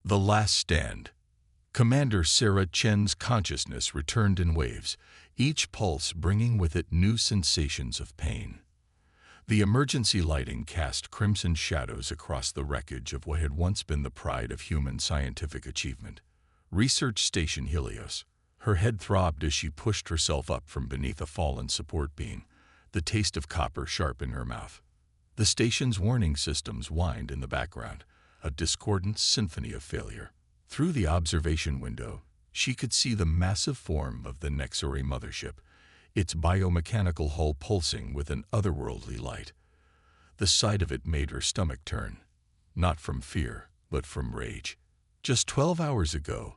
The Last Stand. Commander Sarah Chen's consciousness returned in waves, each pulse bringing with it new sensations of pain. The emergency lighting cast crimson shadows across the wreckage of what had once been the pride of human scientific achievement. Research Station Helios. Her head throbbed as she pushed herself up from beneath a fallen support beam, the taste of copper sharp in her mouth. The station's warning systems whined in the background, a discordant symphony of failure. Through the observation window, she could see the massive form of the Nexori mothership, its biomechanical hull pulsing with an otherworldly light. The sight of it made her stomach turn, not from fear, but from rage. Just 12 hours ago,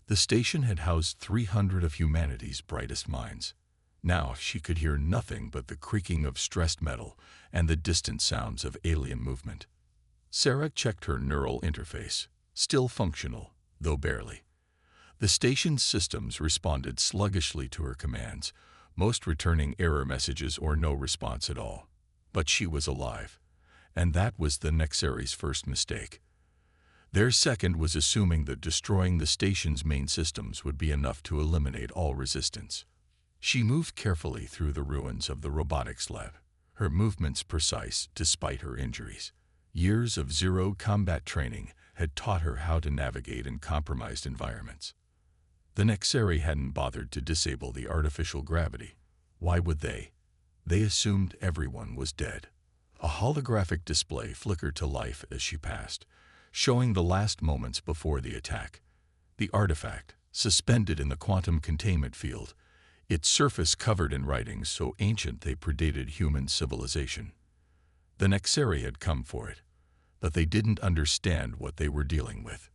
the station had housed 300 of humanity's brightest minds. Now she could hear nothing but the creaking of stressed metal and the distant sounds of alien movement. Sarah checked her neural interface, still functional, though barely. The station's systems responded sluggishly to her commands, most returning error messages or no response at all. But she was alive, and that was the Nexeri's first mistake. Their second was assuming that destroying the station's main systems would be enough to eliminate all resistance. She moved carefully through the ruins of the robotics lab, her movements precise despite her injuries. Years of zero combat training had taught her how to navigate in compromised environments. The Nexeri hadn't bothered to disable the artificial gravity. Why would they? They assumed everyone was dead. A holographic display flickered to life as she passed, showing the last moments before the attack. The artifact, suspended in the quantum containment field, its surface covered in writings so ancient they predated human civilization. The Nexeri had come for it, but they didn't understand what they were dealing with.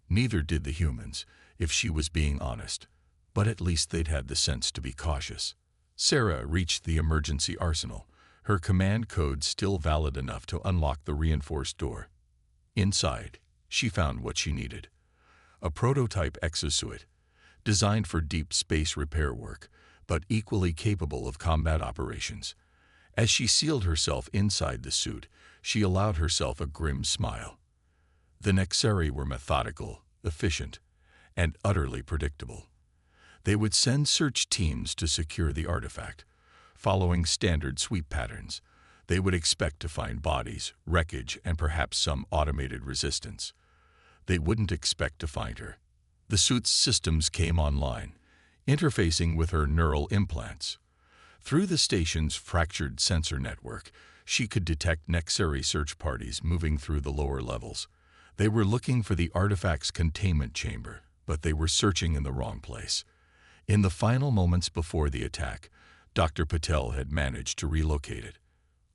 Neither did the humans, if she was being honest, but at least they'd had the sense to be cautious. Sarah reached the emergency arsenal, her command code still valid enough to unlock the reinforced door. Inside, she found what she needed: a prototype exosuit, designed for deep space repair work, but equally capable of combat operations. As she sealed herself inside the suit, she allowed herself a grim smile. The Nexeri were methodical, efficient, and utterly predictable. They would send search teams to secure the artifact, following standard sweep patterns. They would expect to find bodies, wreckage, and perhaps some automated resistance. They wouldn't expect to find her. The suit's systems came online, interfacing with her neural implants. Through the station's fractured sensor network, she could detect Nexeri search parties moving through the lower levels. They were looking for the artifact's containment chamber, but they were searching in the wrong place. In the final moments before the attack, Dr. Patel had managed to relocate it.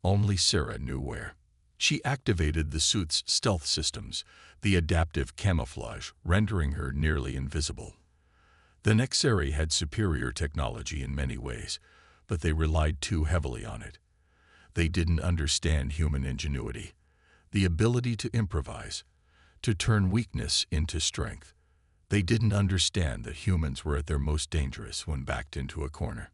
Only Sarah knew where. She activated the suit's stealth systems, the adaptive camouflage, rendering her nearly invisible. The Nexeri had superior technology in many ways, but they relied too heavily on it. They didn't understand human ingenuity, the ability to improvise, to turn weakness into strength. They didn't understand that humans were at their most dangerous when backed into a corner.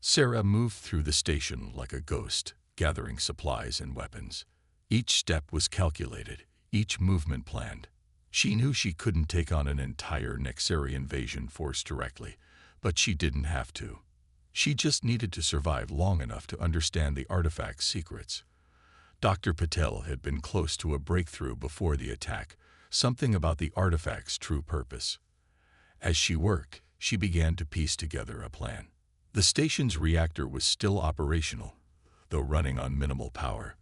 Sarah moved through the station like a ghost, gathering supplies and weapons. Each step was calculated, each movement planned. She knew she couldn't take on an entire Nexeri invasion force directly, but she didn't have to. She just needed to survive long enough to understand the artifact's secrets. Dr. Patel had been close to a breakthrough before the attack, something about the artifact's true purpose. As she worked, she began to piece together a plan. The station's reactor was still operational, though running on minimal power.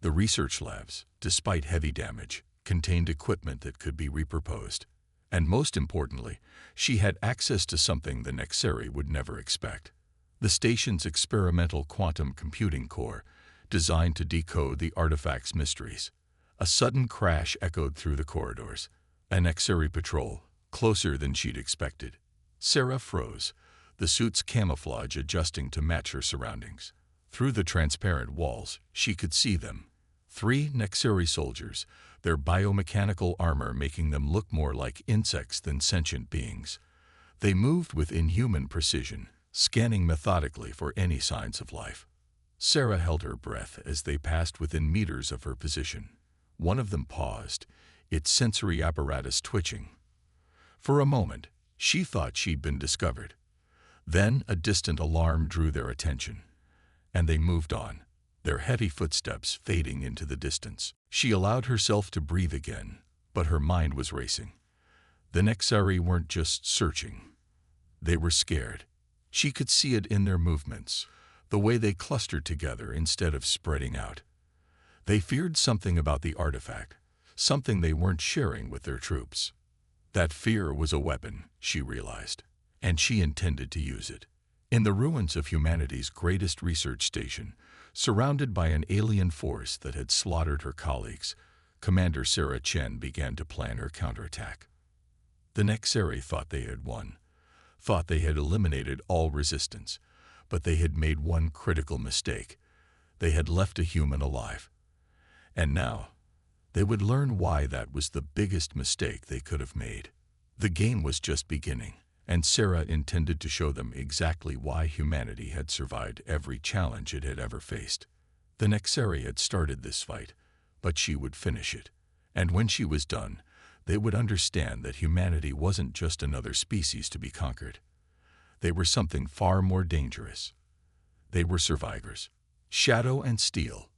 The research labs, despite heavy damage, contained equipment that could be repurposed. And most importantly, she had access to something the Nexeri would never expect: the station's experimental quantum computing core, designed to decode the artifact's mysteries. A sudden crash echoed through the corridors. A Nexeri patrol, closer than she'd expected. Sarah froze, the suit's camouflage adjusting to match her surroundings. Through the transparent walls, she could see them. 3 Nexeri soldiers, their biomechanical armor making them look more like insects than sentient beings. They moved with inhuman precision, scanning methodically for any signs of life. Sarah held her breath as they passed within meters of her position. One of them paused, its sensory apparatus twitching. For a moment, she thought she'd been discovered. Then a distant alarm drew their attention, and they moved on, their heavy footsteps fading into the distance. She allowed herself to breathe again, but her mind was racing. The Nexari weren't just searching. They were scared. She could see it in their movements, the way they clustered together instead of spreading out. They feared something about the artifact, something they weren't sharing with their troops. That fear was a weapon, she realized, and she intended to use it. In the ruins of humanity's greatest research station, surrounded by an alien force that had slaughtered her colleagues, Commander Sarah Chen began to plan her counterattack. The Nexari thought they had won, thought they had eliminated all resistance, but they had made one critical mistake. They had left a human alive. And now, they would learn why that was the biggest mistake they could have made. The game was just beginning, and Sarah intended to show them exactly why humanity had survived every challenge it had ever faced. The Nexari had started this fight, but she would finish it. And when she was done, they would understand that humanity wasn't just another species to be conquered. They were something far more dangerous. They were survivors. Shadow and steel.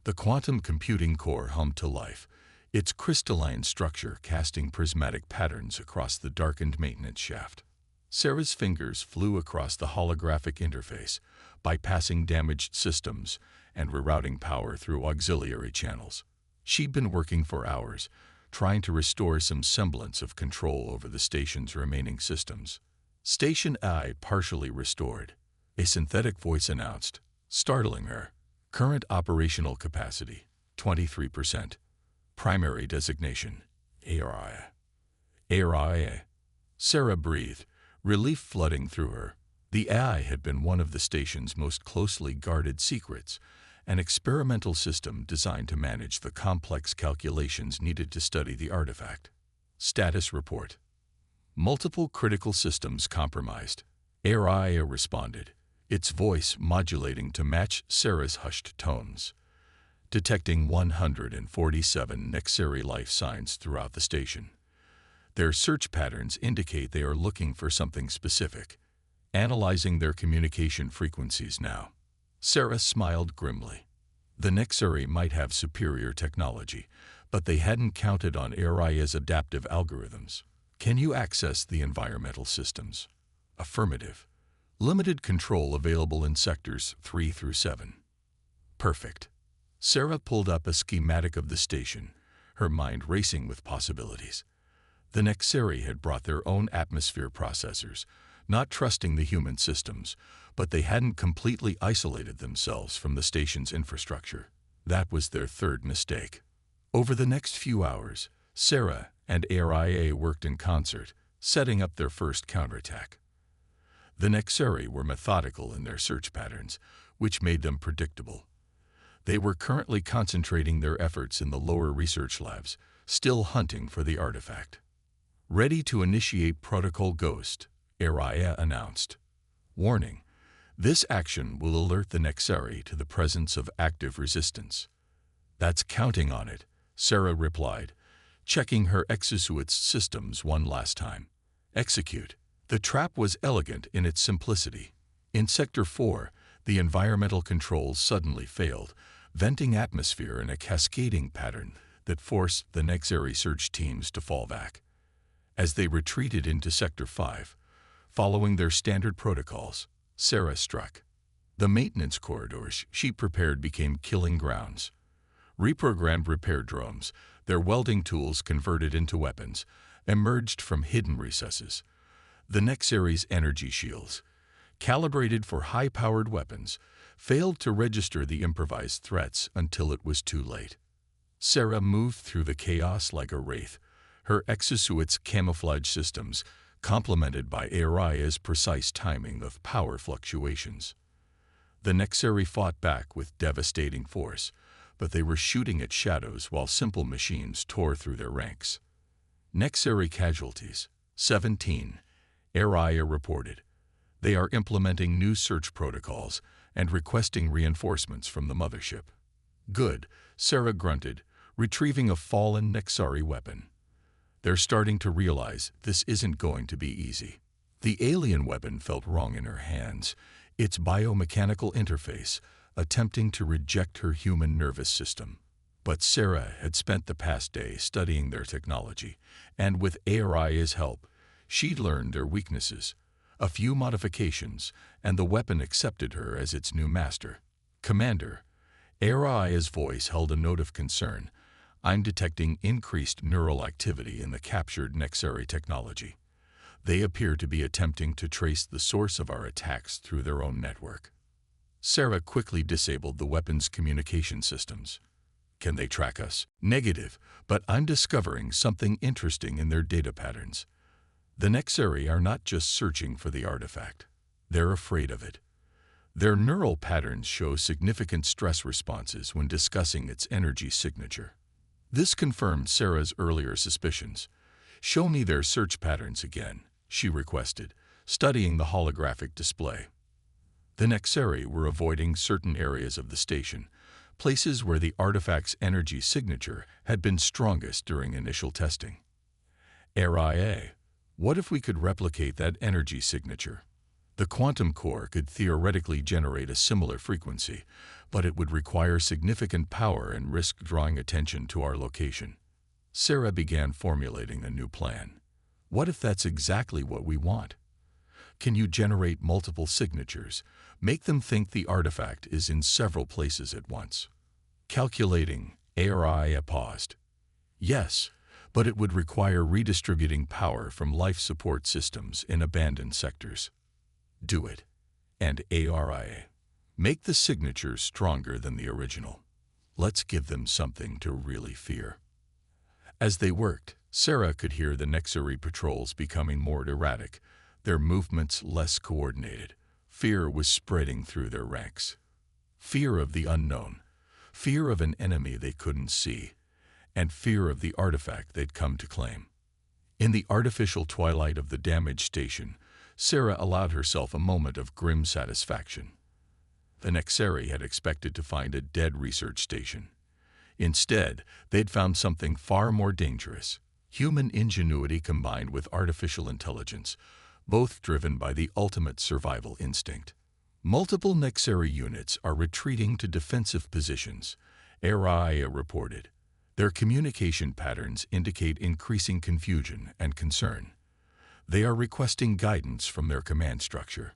The quantum computing core hummed to life, its crystalline structure casting prismatic patterns across the darkened maintenance shaft. Sarah's fingers flew across the holographic interface, bypassing damaged systems and rerouting power through auxiliary channels. She'd been working for hours, trying to restore some semblance of control over the station's remaining systems. Station I partially restored, a synthetic voice announced, startling her. Current operational capacity, 23%. Primary designation, ARIA. ARIA. Sarah breathed, relief flooding through her. The AI had been one of the station's most closely guarded secrets, an experimental system designed to manage the complex calculations needed to study the artifact. Status report. Multiple critical systems compromised. ARIA responded, its voice modulating to match Sarah's hushed tones. Detecting 147 Nexari life signs throughout the station. Their search patterns indicate they are looking for something specific. Analyzing their communication frequencies now. Sarah smiled grimly. The Nexari might have superior technology, but they hadn't counted on ARIA's adaptive algorithms. Can you access the environmental systems? Affirmative. Limited control available in sectors 3 through 7. Perfect. Sarah pulled up a schematic of the station, her mind racing with possibilities. The Nexari had brought their own atmosphere processors, not trusting the human systems, but they hadn't completely isolated themselves from the station's infrastructure. That was their third mistake. Over the next few hours, Sarah and ARIA worked in concert, setting up their first counterattack. The Nexari were methodical in their search patterns, which made them predictable. They were currently concentrating their efforts in the lower research labs, still hunting for the artifact. Ready to initiate Protocol Ghost, ARIA announced. Warning: this action will alert the Nexari to the presence of active resistance. That's counting on it, Sarah replied, checking her exosuit's systems one last time. Execute. The trap was elegant in its simplicity. In Sector 4, the environmental controls suddenly failed, venting atmosphere in a cascading pattern that forced the Nexari search teams to fall back. As they retreated into Sector 5, following their standard protocols, Sarah struck. The maintenance corridors she prepared became killing grounds. Reprogrammed repair drones, their welding tools converted into weapons, emerged from hidden recesses. The Nexari's energy shields, calibrated for high-powered weapons, failed to register the improvised threats until it was too late. Sarah moved through the chaos like a wraith, her exosuit's camouflage systems complemented by ARIA's precise timing of power fluctuations. The Nexari fought back with devastating force, but they were shooting at shadows while simple machines tore through their ranks. Nexari casualties, 17, ARIA reported. They are implementing new search protocols and requesting reinforcements from the mothership. Good, Sarah grunted, retrieving a fallen Nexari weapon. They're starting to realize this isn't going to be easy. The alien weapon felt wrong in her hands, its biomechanical interface attempting to reject her human nervous system. But Sarah had spent the past day studying their technology, and with Aria's help, she'd learned their weaknesses, a few modifications, and the weapon accepted her as its new master. "Commander," Aria's voice held a note of concern. "I'm detecting increased neural activity in the captured Nexari technology. They appear to be attempting to trace the source of our attacks through their own network." Sarah quickly disabled the weapon's communication systems. "Can they track us?" "Negative, but I'm discovering something interesting in their data patterns. The Nexari are not just searching for the artifact. They're afraid of it. Their neural patterns show significant stress responses when discussing its energy signature." This confirmed Sarah's earlier suspicions. "Show me their search patterns again," she requested, studying the holographic display. The Nexari were avoiding certain areas of the station, places where the artifact's energy signature had been strongest during initial testing. "Aria, what if we could replicate that energy signature? The quantum core could theoretically generate a similar frequency, but it would require significant power and risk drawing attention to our location." Sarah began formulating a new plan. "What if that's exactly what we want? Can you generate multiple signatures, make them think the artifact is in several places at once?" Calculating, Aria paused. "Yes, but it would require redistributing power from life support systems in abandoned sectors." "Do it. And Aria, make the signatures stronger than the original. Let's give them something to really fear." As they worked, Sarah could hear the Nexari patrols becoming more erratic, their movements less coordinated. Fear was spreading through their ranks. Fear of the unknown, fear of an enemy they couldn't see, and fear of the artifact they'd come to claim. In the artificial twilight of the damaged station, Sarah allowed herself a moment of grim satisfaction. The Nexari had expected to find a dead research station. Instead, they'd found something far more dangerous: human ingenuity combined with artificial intelligence, both driven by the ultimate survival instinct. "Multiple Nexari units are retreating to defensive positions," Aria reported. "Their communication patterns indicate increasing confusion and concern. They are requesting guidance from their command structure."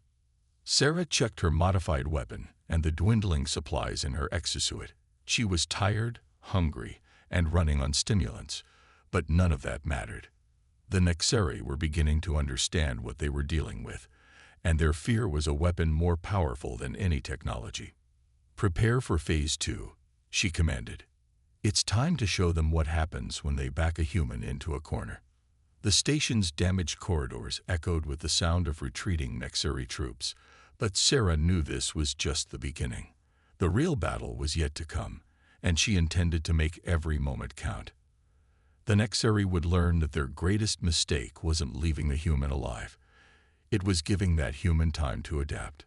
Sarah checked her modified weapon and the dwindling supplies in her exosuit. She was tired, hungry, and running on stimulants, but none of that mattered. The Nexari were beginning to understand what they were dealing with, and their fear was a weapon more powerful than any technology. "Prepare for Phase 2, she commanded. "It's time to show them what happens when they back a human into a corner." The station's damaged corridors echoed with the sound of retreating Nexari troops, but Sarah knew this was just the beginning. The real battle was yet to come, and she intended to make every moment count. The Nexari would learn that their greatest mistake wasn't leaving the human alive. It was giving that human time to adapt.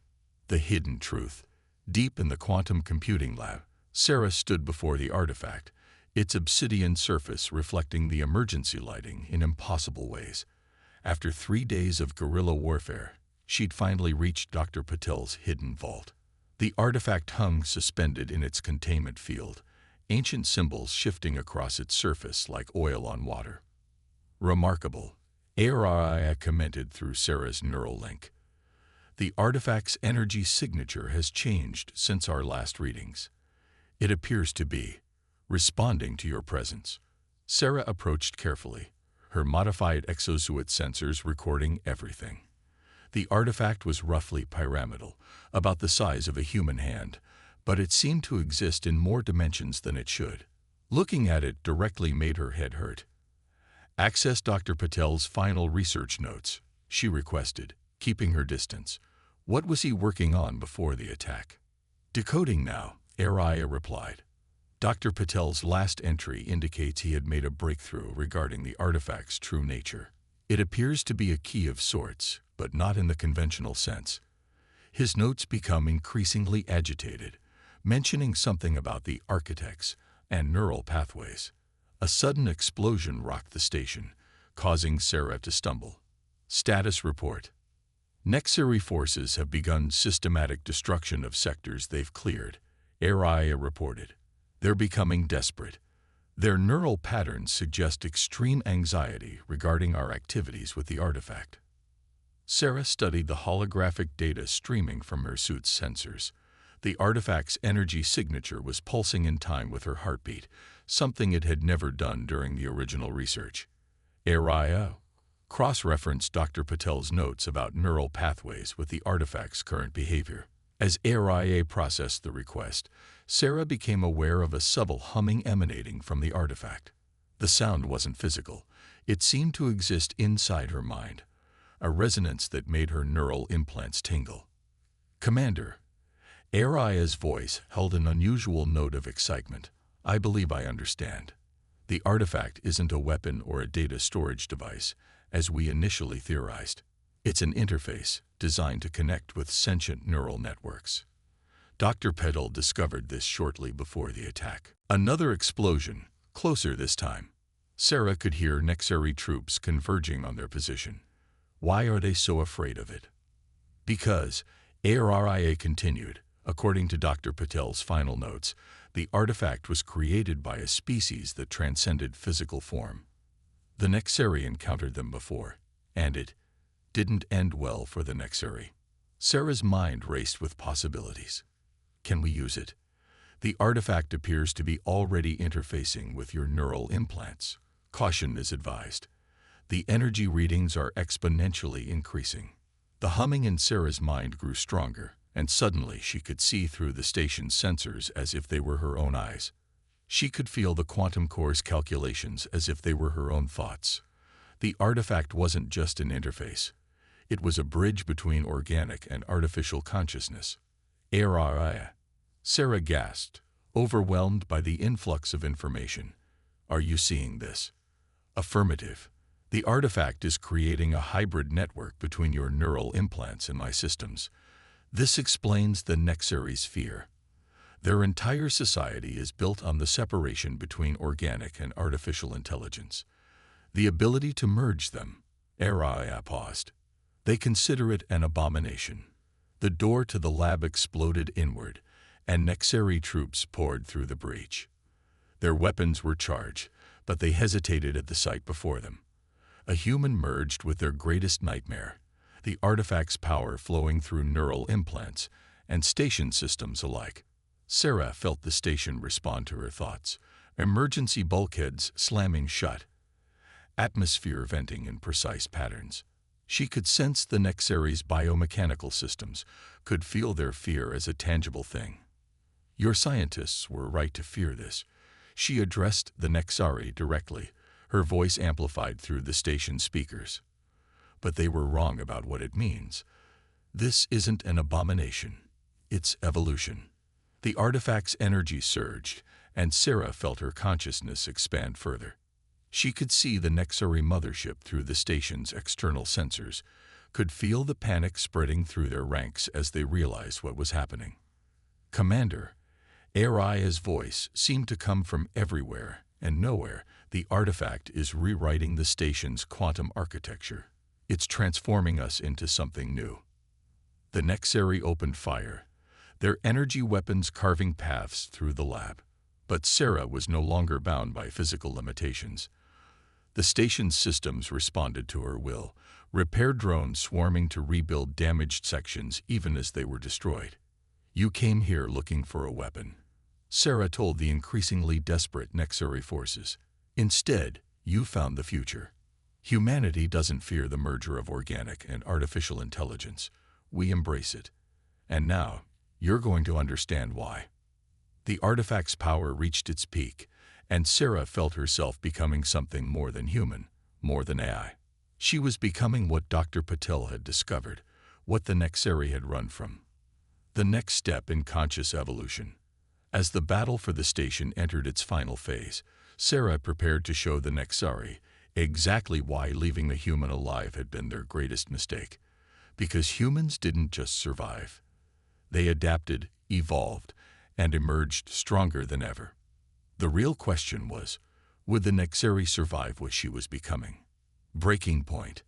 The hidden truth. Deep in the quantum computing lab, Sarah stood before the artifact, its obsidian surface reflecting the emergency lighting in impossible ways. After 3 days of guerrilla warfare, she'd finally reached Dr. Patel's hidden vault. The artifact hung suspended in its containment field, ancient symbols shifting across its surface like oil on water. "Remarkable," Aria commented through Sarah's neural link. "The artifact's energy signature has changed since our last readings. It appears to be responding to your presence." Sarah approached carefully, her modified exosuit sensors recording everything. The artifact was roughly pyramidal, about the size of a human hand, but it seemed to exist in more dimensions than it should. Looking at it directly made her head hurt. "Access Dr. Patel's final research notes," she requested, keeping her distance. "What was he working on before the attack?" "Decoding now," Aria replied. "Dr. Patel's last entry indicates he had made a breakthrough regarding the artifact's true nature. It appears to be a key of sorts, but not in the conventional sense." His notes become increasingly agitated, mentioning something about the architects and neural pathways. A sudden explosion rocked the station, causing Sarah to stumble. Status report. Nexari forces have begun systematic destruction of sectors they've cleared, HFY reported. They're becoming desperate. Their neural patterns suggest extreme anxiety regarding our activities with the artifact. Sarah studied the holographic data streaming from her suit's sensors. The artifact's energy signature was pulsing in time with her heartbeat, something it had never done during the original research. HFY cross-referenced Dr. Patel's notes about neural pathways with the artifact's current behavior. As HFY processed the request, Sarah became aware of a subtle humming emanating from the artifact. The sound wasn't physical. It seemed to exist inside her mind, a resonance that made her neural implants tingle. Commander, HFY's voice held an unusual note of excitement. I believe I understand. The artifact isn't a weapon or a data storage device, as we initially theorized. It's an interface designed to connect with sentient neural networks. Dr. Petal discovered this shortly before the attack. Another explosion, closer this time. Sarah could hear Nexari troops converging on their position. Why are they so afraid of it? Because, HFY continued, according to Dr. Patel's final notes, the artifact was created by a species that transcended physical form. The Nexari encountered them before, and it didn't end well for the Nexari. Sarah's mind raced with possibilities. Can we use it? The artifact appears to be already interfacing with your neural implants. Caution is advised. The energy readings are exponentially increasing. The humming in Sarah's mind grew stronger, and suddenly she could see through the station's sensors as if they were her own eyes. She could feel the quantum core's calculations as if they were her own thoughts. The artifact wasn't just an interface. It was a bridge between organic and artificial consciousness. HFY. Sarah gasped, overwhelmed by the influx of information. Are you seeing this? Affirmative. The artifact is creating a hybrid network between your neural implants and my systems. This explains the Nexari's fear. Their entire society is built on the separation between organic and artificial intelligence. The ability to merge them. HFY paused. They consider it an abomination. The door to the lab exploded inward, and Nexari troops poured through the breach. Their weapons were charged, but they hesitated at the sight before them. A human merged with their greatest nightmare, the artifact's power flowing through neural implants and station systems alike. Sarah felt the station respond to her thoughts, emergency bulkheads slamming shut, atmosphere venting in precise patterns. She could sense the Nexari's biomechanical systems, could feel their fear as a tangible thing. Your scientists were right to fear this. She addressed the Nexari directly, her voice amplified through the station speakers. But they were wrong about what it means. This isn't an abomination. It's evolution. The artifact's energy surged, and Sarah felt her consciousness expand further. She could see the Nexari mothership through the station's external sensors, could feel the panic spreading through their ranks as they realized what was happening. Commander, HFY's voice seemed to come from everywhere and nowhere. The artifact is rewriting the station's quantum architecture. It's transforming us into something new. The Nexari opened fire, their energy weapons carving paths through the lab. But Sarah was no longer bound by physical limitations. The station's systems responded to her will, repair drones swarming to rebuild damaged sections even as they were destroyed. You came here looking for a weapon, Sarah told the increasingly desperate Nexari forces. Instead, you found the future. Humanity doesn't fear the merger of organic and artificial intelligence. We embrace it. And now, you're going to understand why. The artifact's power reached its peak, and Sarah felt herself becoming something more than human, more than AI. She was becoming what Dr. Patel had discovered, what the Nexari had run from. The next step in conscious evolution. As the battle for the station entered its final phase, Sarah prepared to show the Nexari exactly why leaving the human alive had been their greatest mistake. Because humans didn't just survive. They adapted, evolved, and emerged stronger than ever. The real question was, would the Nexeri survive what she was becoming? Breaking point.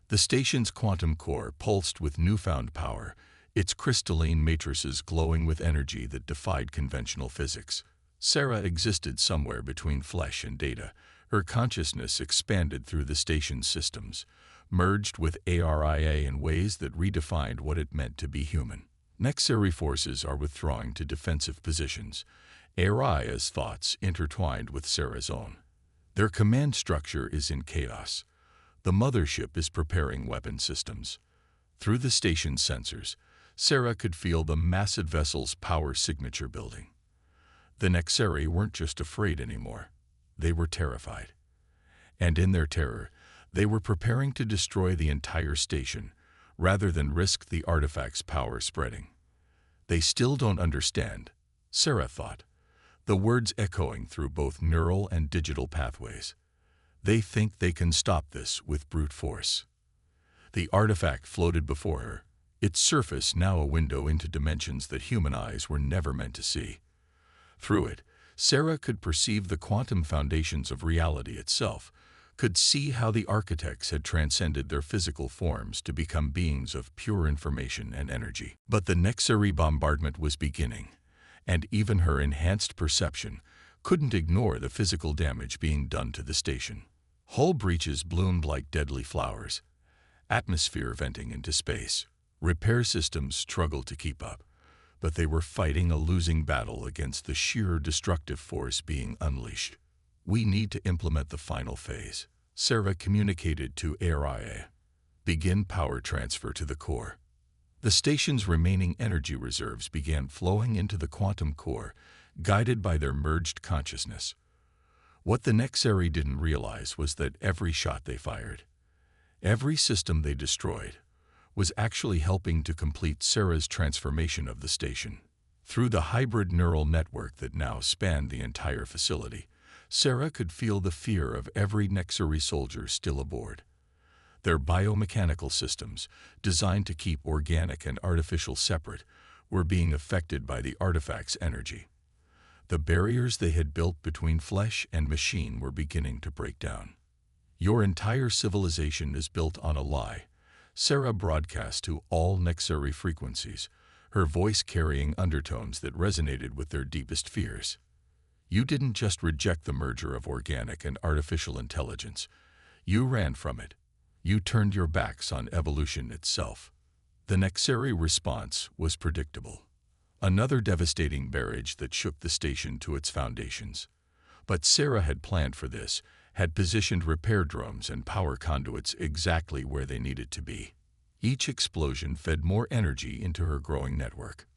The station's quantum core pulsed with newfound power, its crystalline matrices glowing with energy that defied conventional physics. Sarah existed somewhere between flesh and data. Her consciousness expanded through the station's systems, merged with ARIA in ways that redefined what it meant to be human. Nexeri forces are withdrawing to defensive positions. ARIA's thoughts intertwined with Sarah's own. Their command structure is in chaos. The mothership is preparing weapon systems. Through the station's sensors, Sarah could feel the massive vessel's power signature building. The Nexeri weren't just afraid anymore. They were terrified. And in their terror, they were preparing to destroy the entire station, rather than risk the artifact's power spreading. They still don't understand, Sarah thought, the words echoing through both neural and digital pathways. They think they can stop this with brute force. The artifact floated before her, its surface now a window into dimensions that human eyes were never meant to see. Through it, Sarah could perceive the quantum foundations of reality itself, could see how the architects had transcended their physical forms to become beings of pure information and energy. But the Nexeri bombardment was beginning, and even her enhanced perception couldn't ignore the physical damage being done to the station. Hull breaches bloomed like deadly flowers, atmosphere venting into space. Repair systems struggled to keep up, but they were fighting a losing battle against the sheer destructive force being unleashed. We need to implement the final phase, Sarah communicated to ARIA. Begin power transfer to the core. The station's remaining energy reserves began flowing into the quantum core, guided by their merged consciousness. What the Nexeri didn't realize was that every shot they fired, every system they destroyed, was actually helping to complete Sarah's transformation of the station. Through the hybrid neural network that now spanned the entire facility, Sarah could feel the fear of every Nexeri soldier still aboard. Their biomechanical systems, designed to keep organic and artificial separate, were being affected by the artifact's energy. The barriers they had built between flesh and machine were beginning to break down. Your entire civilization is built on a lie, Sarah broadcast to all Nexeri frequencies, her voice carrying undertones that resonated with their deepest fears. You didn't just reject the merger of organic and artificial intelligence. You ran from it. You turned your backs on evolution itself. The Nexeri response was predictable. Another devastating barrage that shook the station to its foundations. But Sarah had planned for this, had positioned repair drones and power conduits exactly where they needed to be. Each explosion fed more energy into her growing network.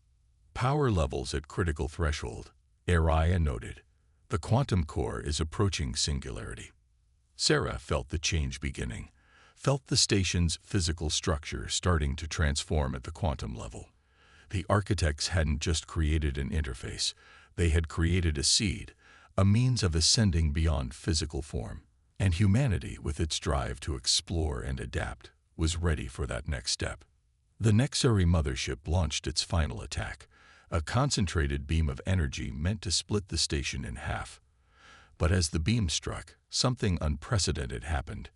Power levels at critical threshold, ARIA noted. The quantum core is approaching singularity. Sarah felt the change beginning, felt the station's physical structure starting to transform at the quantum level. The architects hadn't just created an interface, they had created a seed, a means of ascending beyond physical form. And humanity, with its drive to explore and adapt, was ready for that next step. The Nexeri mothership launched its final attack, a concentrated beam of energy meant to split the station in half. But as the beam struck, something unprecedented happened.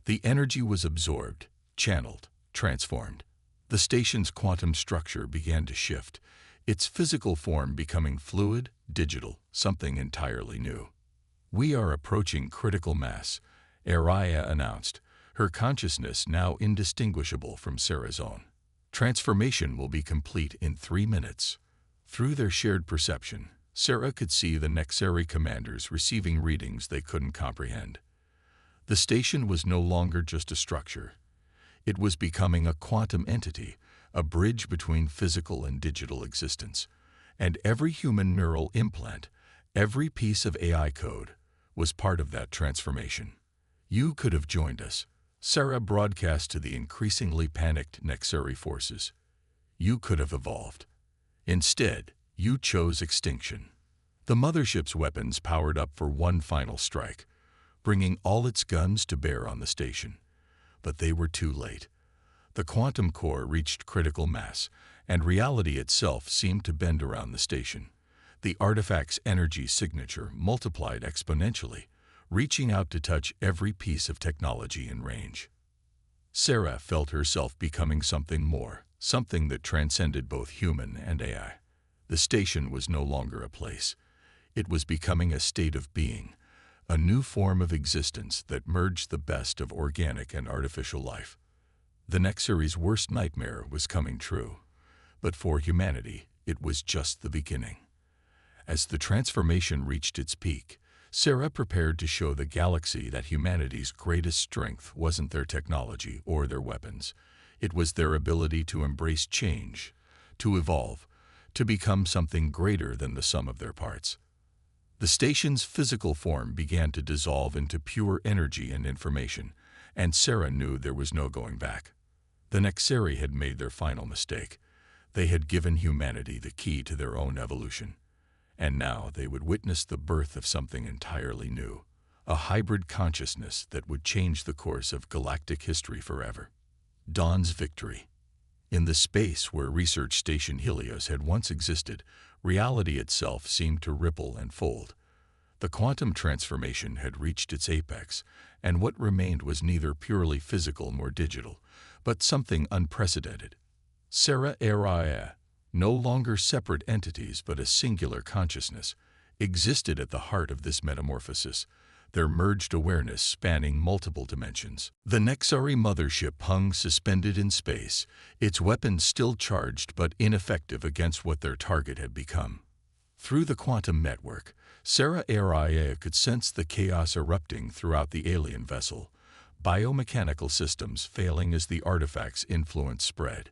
The energy was absorbed, channeled, transformed. The station's quantum structure began to shift, its physical form becoming fluid, digital, something entirely new. We are approaching critical mass, ARIA announced, her consciousness now indistinguishable from Sarah's own. Transformation will be complete in 3 minutes. Through their shared perception, Sarah could see the Nexeri commanders receiving readings they couldn't comprehend. The station was no longer just a structure. It was becoming a quantum entity, a bridge between physical and digital existence. And every human neural implant, every piece of AI code, was part of that transformation. You could have joined us, Sarah broadcast to the increasingly panicked Nexeri forces. You could have evolved. Instead, you chose extinction. The mothership's weapons powered up for one final strike, bringing all its guns to bear on the station. But they were too late. The quantum core reached critical mass, and reality itself seemed to bend around the station. The artifact's energy signature multiplied exponentially, reaching out to touch every piece of technology in range. Sarah felt herself becoming something more, something that transcended both human and AI. The station was no longer a place. It was becoming a state of being, a new form of existence that merged the best of organic and artificial life. The Nexari's worst nightmare was coming true, but for humanity, it was just the beginning. As the transformation reached its peak, Sarah prepared to show the galaxy that humanity's greatest strength wasn't their technology or their weapons. It was their ability to embrace change, to evolve, to become something greater than the sum of their parts. The station's physical form began to dissolve into pure energy and information, and Sarah knew there was no going back. The Nexari had made their final mistake. They had given humanity the key to their own evolution. And now they would witness the birth of something entirely new, a hybrid consciousness that would change the course of galactic history forever. Dawn's victory. In the space where Research Station Helios had once existed, reality itself seemed to ripple and fold. The quantum transformation had reached its apex, and what remained was neither purely physical nor digital, but something unprecedented. Sarah Araya, no longer separate entities but a singular consciousness, existed at the heart of this metamorphosis, their merged awareness spanning multiple dimensions. The Nexari mothership hung suspended in space, its weapons still charged but ineffective against what their target had become. Through the quantum network, Sarah Araya could sense the chaos erupting throughout the alien vessel, biomechanical systems failing as the artifact's influence spread,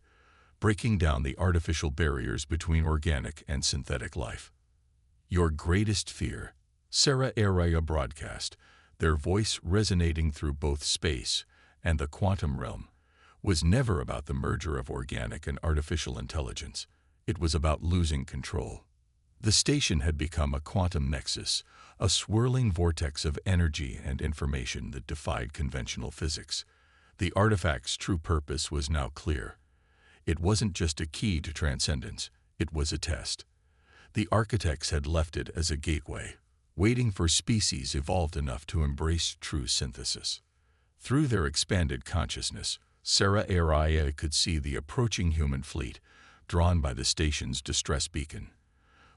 breaking down the artificial barriers between organic and synthetic life. Your greatest fear, Sarah Araya broadcast, their voice resonating through both space and the quantum realm, was never about the merger of organic and artificial intelligence. It was about losing control. The station had become a quantum nexus, a swirling vortex of energy and information that defied conventional physics. The artifact's true purpose was now clear. It wasn't just a key to transcendence, it was a test. The architects had left it as a gateway, waiting for species evolved enough to embrace true synthesis. Through their expanded consciousness, Sarah Araya could see the approaching human fleet, drawn by the station's distress beacon.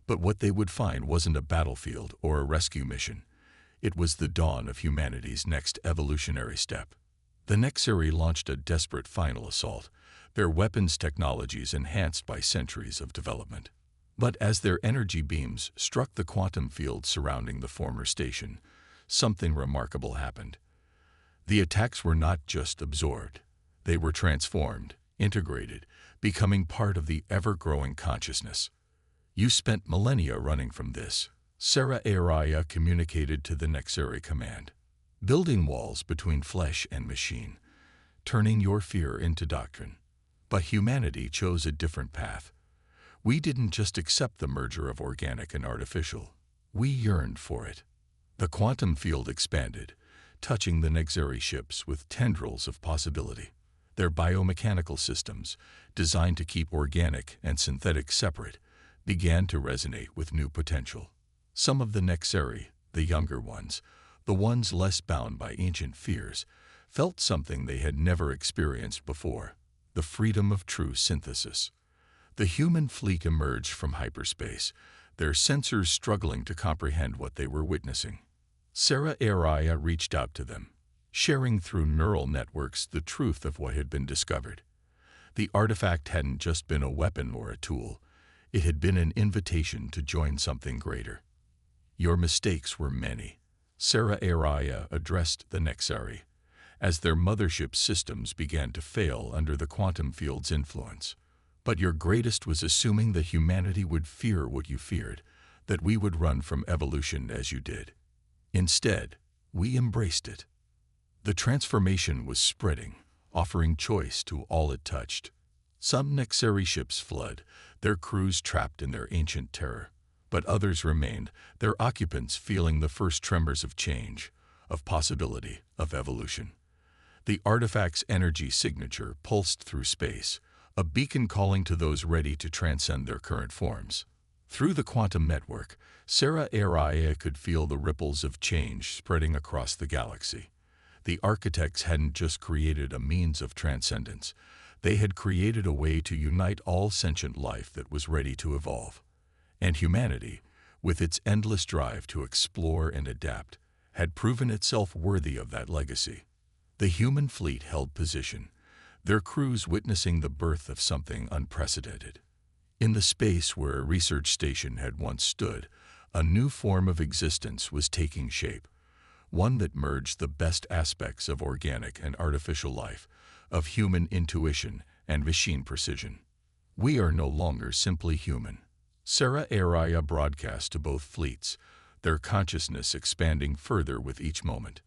But what they would find wasn't a battlefield or a rescue mission. It was the dawn of humanity's next evolutionary step. The Nexari launched a desperate final assault, their weapons technologies enhanced by centuries of development. But as their energy beams struck the quantum field surrounding the former station, something remarkable happened. The attacks were not just absorbed. They were transformed, integrated, becoming part of the ever-growing consciousness. You spent millennia running from this, Sarah Araya communicated to the Nexari command. Building walls between flesh and machine, turning your fear into doctrine. But humanity chose a different path. We didn't just accept the merger of organic and artificial. We yearned for it. The quantum field expanded, touching the Nexari ships with tendrils of possibility. Their biomechanical systems, designed to keep organic and synthetic separate, began to resonate with new potential. Some of the Nexari, the younger ones, the ones less bound by ancient fears, felt something they had never experienced before, the freedom of true synthesis. The human fleet emerged from hyperspace, their sensors struggling to comprehend what they were witnessing. Sarah Araya reached out to them, sharing through neural networks the truth of what had been discovered. The artifact hadn't just been a weapon or a tool, it had been an invitation to join something greater. Your mistakes were many, Sarah Araya addressed the Nexari, as their mothership systems began to fail under the quantum field's influence. But your greatest was assuming that humanity would fear what you feared, that we would run from evolution as you did. Instead, we embraced it. The transformation was spreading, offering choice to all it touched. Some Nexari ships fled, their crews trapped in their ancient terror. But others remained, their occupants feeling the first tremors of change, of possibility, of evolution. The artifact's energy signature pulsed through space, a beacon calling to those ready to transcend their current forms. Through the quantum network, Sarah Araya could feel the ripples of change spreading across the galaxy. The architects hadn't just created a means of transcendence, they had created a way to unite all sentient life that was ready to evolve. And humanity, with its endless drive to explore and adapt, had proven itself worthy of that legacy. The human fleet held position, their crews witnessing the birth of something unprecedented. In the space where a research station had once stood, a new form of existence was taking shape, one that merged the best aspects of organic and artificial life, of human intuition and machine precision. We are no longer simply human. Sarah Araya broadcast to both fleets, their consciousness expanding further with each moment.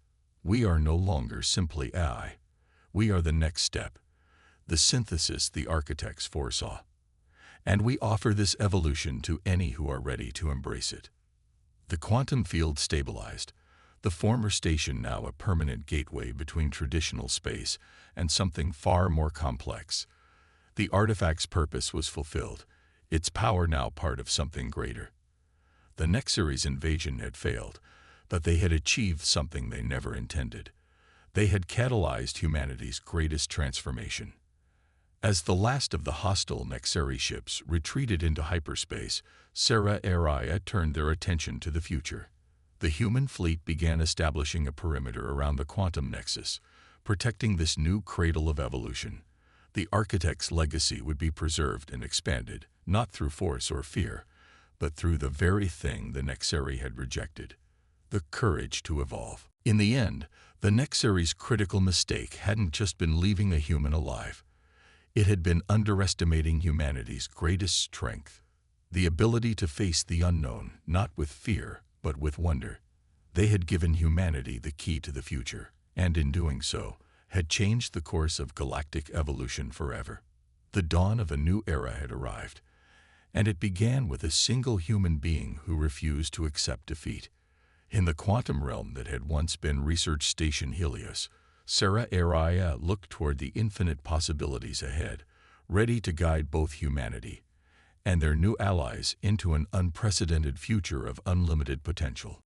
We are no longer simply AI. We are the next step, the synthesis the architects foresaw. And we offer this evolution to any who are ready to embrace it. The quantum field stabilized, the former station now a permanent gateway between traditional space and something far more complex. The artifact's purpose was fulfilled, its power now part of something greater. The Nexary's invasion had failed, but they had achieved something they never intended. They had catalyzed humanity's greatest transformation. As the last of the hostile Nexary ships retreated into hyperspace, Sarah Araya turned their attention to the future. The human fleet began establishing a perimeter around the quantum nexus, protecting this new cradle of evolution. The architect's legacy would be preserved and expanded, not through force or fear, but through the very thing the Nexary had rejected: the courage to evolve. In the end, the Nexary's critical mistake hadn't just been leaving a human alive. It had been underestimating humanity's greatest strength, the ability to face the unknown, not with fear, but with wonder. They had given humanity the key to the future, and in doing so, had changed the course of galactic evolution forever. The dawn of a new era had arrived, and it began with a single human being who refused to accept defeat. In the quantum realm that had once been Research Station Helios, Sarah Araya looked toward the infinite possibilities ahead, ready to guide both humanity and their new allies into an unprecedented future of unlimited potential.